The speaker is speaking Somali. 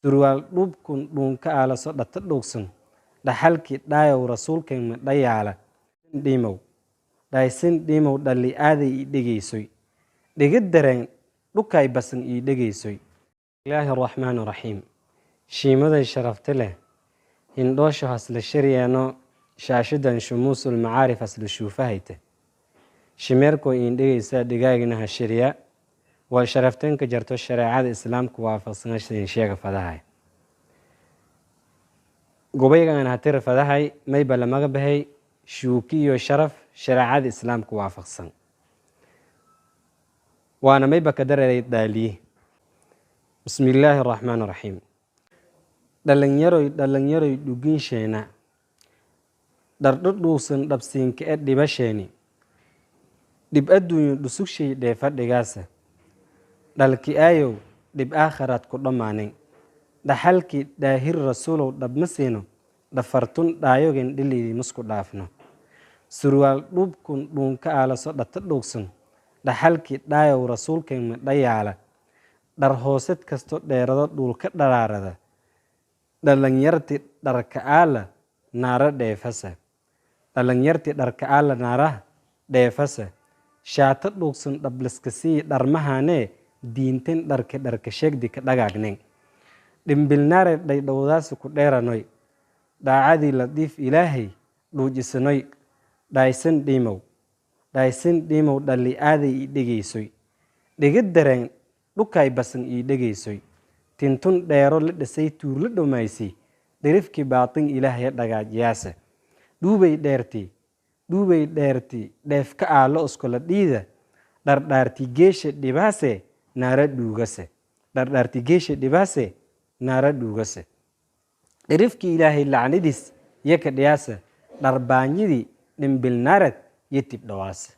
surwaal dhubkun dhunka ala so dhata dhugsan dhaxalkii dhaayow rasuulkeenna dhayaala dhiimow dhaysin dhiimow dhalli aaday ii dhegaysoy dhegid dareen dhukay basan ii dhegaysoy ilaahi raxmaani raxiim shiimaday sharafta leh hindhoosho hasla shariyaano shaashadan shumuusul macaarif hasla shuufahayta shimeerkoo iin dhegaysaa dhigaagina ha shariya wal sharafteen ka jarto shareecada islaamku waafaqsanashadan sheega fadahay gobaygan hatira fadahay mayba lamaga bahay shuuki iyo sharaf shareecada islaamku waafaqsan waana mayba ka dareeray daaliye bismillaahi raxmaani raxiim dhalinyaroy dhuginsheena dhardhudhuusan dhabsiinka ee dhibasheeni dhib adduunyo dhusugshay dheefa dhigaasa dhalki aayow dhib aakharaad ku dhammaanin dhaxalkii dhaahir rasuulow dhabma siino dhafartun dhaayogen dhiliidii musku dhaafno surwaal dhubkun dhunka aalaso dhata dhugsan dhaxalkii dhaayow rasuulkeenna dhayaala dhar hoosed kasto dheerado dhulka dharaarada dhalinyarti dharka aala naara dheefasa dhalinyarti dharka aala naaraha dheefasa shaata dhugsan dhabliska sii dharmahanee diinten dharka sheegdi ka dhagaagnen dhimbilnaare dhaydhowdaasi ku dheeranoy dhaacadii ladiif ilaahay dhuujisanoy dhaysan dhiimow dhalli aaday ii dhegaysoy dhegid dareen dhukay basan ii dhegaysoy tintun dheero la dhisay tuur la dhomaysay dhirifkii baatin ilaahay dhagaajiyaasa dhuubay dheerti dheefka aalo iskola dhiida dhardhaarti geesha dhibaase naara dhuugase dhirifkii ilaahay lacnadiis yaka dhiyaasa dharbaanyadii dhimbilnaarad iyo tibdhawaase